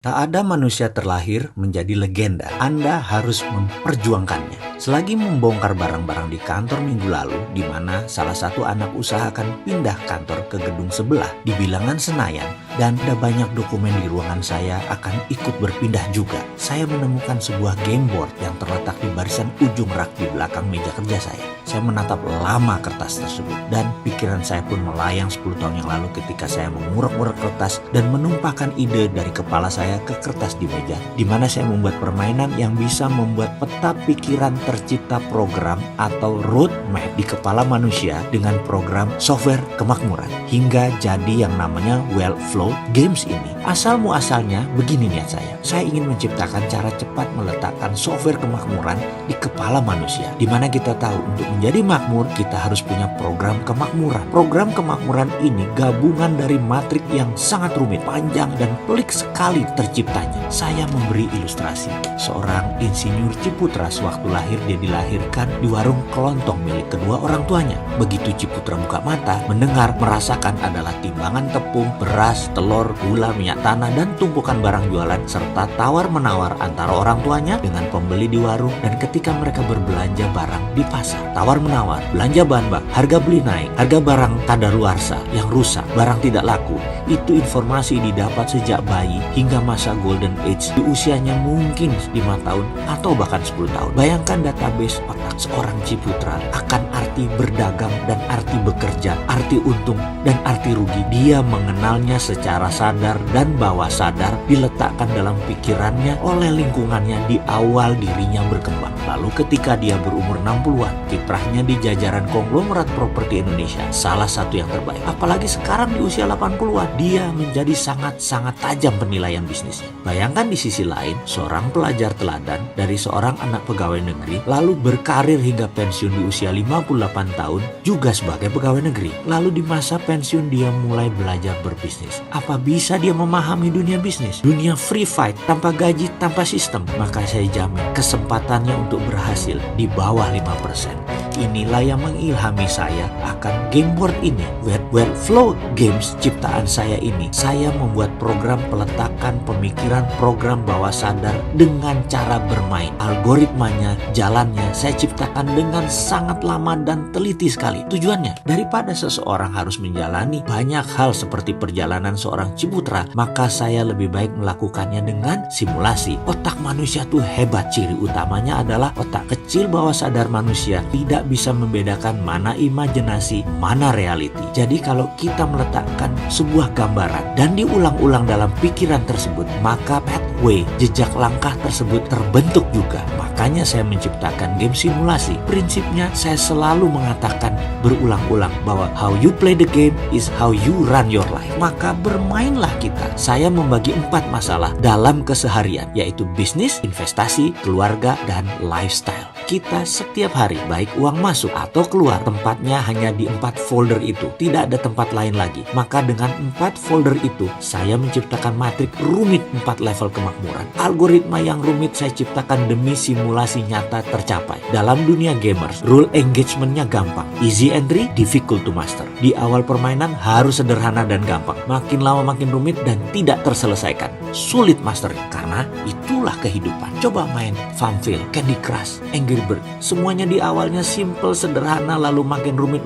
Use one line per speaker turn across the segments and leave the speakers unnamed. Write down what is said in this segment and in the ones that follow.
Tak ada manusia terlahir menjadi legenda. Anda harus memperjuangkannya. Selagi membongkar barang-barang di kantor minggu lalu, di mana salah satu anak usaha akan pindah kantor ke gedung sebelah di bilangan Senayan, dan ada banyak dokumen di ruangan saya akan ikut berpindah juga. Saya menemukan sebuah game board yang terletak di barisan ujung rak di belakang meja kerja saya. Saya menatap lama kertas tersebut, dan pikiran saya pun melayang 10 tahun yang lalu ketika saya mengurek-ngurek kertas dan menumpahkan ide dari kepala saya ke kertas di meja, di mana saya membuat permainan yang bisa membuat peta pikiran tercipta program atau roadmap di kepala manusia dengan program software kemakmuran, hingga jadi yang namanya Wellflow Games ini. Asal muasalnya begini niat saya ingin menciptakan cara cepat meletakkan software kemakmuran di kepala manusia, di mana kita tahu untuk menjadi makmur kita harus punya program kemakmuran. Program kemakmuran ini gabungan dari matrik yang sangat rumit, panjang, dan pelik sekali terciptanya. Saya memberi ilustrasi. Seorang insinyur Ciputra sewaktu lahir dia dilahirkan di warung kelontong milik kedua orang tuanya. Begitu Ciputra buka mata, mendengar, merasakan adalah timbangan tepung, beras, telur, gula, minyak tanah, dan tumpukan barang jualan serta tawar-menawar antara orang tuanya dengan pembeli di warung dan ketika mereka berbelanja barang di pasar. Tawar-menawar, belanja bahan baku, harga beli naik, harga barang kadaluarsa yang rusak, barang tidak laku. Itu informasi didapat sejak bayi hingga masa golden age di usianya mungkin 5 tahun atau bahkan 10 tahun. Bayangkan database otak seorang Ciputra akan arti berdagang dan arti bekerja, arti untung dan arti rugi. Dia mengenalnya secara sadar dan bawah sadar diletakkan dalam pikirannya oleh lingkungannya di awal dirinya berkembang. Lalu ketika dia berumur 60-an, kiprahnya di jajaran konglomerat properti Indonesia salah satu yang terbaik. Apalagi sekarang di usia 80-an, dia menjadi sangat-sangat tajam penilaian bisnisnya. Bayangkan di sisi lain, seorang pelajar teladan dari seorang anak pegawai negeri lalu berkarir hingga pensiun di usia 58 tahun juga sebagai pegawai negeri. Lalu di masa pensiun dia mulai belajar berbisnis. Apa bisa dia memahami dunia bisnis? Dunia free fight, tanpa gaji, tanpa sistem? Maka saya jamin kesempatannya untuk berhasil di bawah 5%. Inilah yang mengilhami saya akan game board ini. Wellflow Games ciptaan saya ini. Saya membuat program peletakan pemikiran program bawah sadar dengan cara bermain. Algoritmanya, jalannya saya ciptakan dengan sangat lama dan teliti sekali. Tujuannya, daripada seseorang harus menjalani banyak hal seperti perjalanan seorang Ciputra, maka saya lebih baik melakukannya dengan simulasi. Otak manusia tuh hebat. Ciri utamanya adalah otak kecil bawah sadar manusia tidak bisa membedakan mana imajinasi, mana reality. Jadi kalau kita meletakkan sebuah gambaran dan diulang-ulang dalam pikiran tersebut, maka pathway, jejak langkah tersebut terbentuk juga. Makanya saya menciptakan game simulasi. Prinsipnya saya selalu mengatakan berulang-ulang bahwa how you play the game is how you run your life. Maka bermainlah kita. Saya membagi 4 masalah dalam keseharian, yaitu bisnis, investasi, keluarga, dan lifestyle. Kita setiap hari, baik uang masuk atau keluar, tempatnya hanya di 4 folder itu. Tidak ada tempat lain lagi. Maka dengan 4 folder itu, saya menciptakan matrik rumit 4 level kemakmuran. Algoritma yang rumit saya ciptakan demi simulasi nyata tercapai. Dalam dunia gamers, rule engagementnya gampang. Easy entry, difficult to master. Di awal permainan harus sederhana dan gampang. Makin lama makin rumit dan tidak terselesaikan. Sulit master, karena itulah kehidupan. Coba main Farmville, Candy Crush, Angry Bird. Semuanya di awalnya simple, sederhana, lalu makin rumit,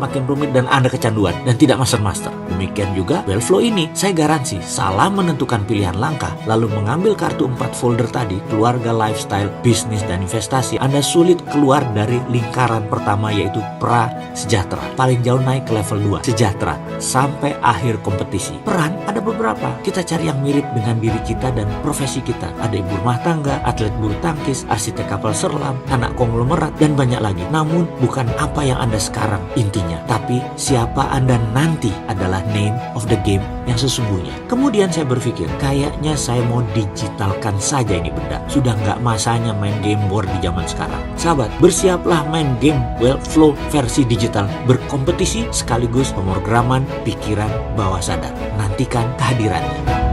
dan Anda kecanduan dan tidak master. Demikian juga Wellflow ini. Saya garansi, salah menentukan pilihan langkah, lalu mengambil kartu 4 folder tadi, keluarga, lifestyle, bisnis, dan investasi, Anda sulit keluar dari lingkaran pertama yaitu pra-sejahtera. Paling jauh naik ke level 2, sejahtera, sampai akhir kompetisi. Peran ada beberapa. Kita cari yang mirip dengan diri kita dan profesi kita. Ada ibu rumah tangga, atlet bulu tangkis, arsitek kapal selam, anak konglomerat, dan banyak lagi. Namun bukan apa yang Anda sekarang intinya, tapi siapa Anda nanti adalah name of the game yang sesungguhnya. Kemudian saya berpikir, kayaknya saya mau digitalkan saja ini benda. Sudah nggak masanya main game board di zaman sekarang. Sahabat, bersiaplah main game Wellflow versi digital, berkompetisi sekaligus pemrograman pikiran bawah sadar. Nantikan kehadirannya.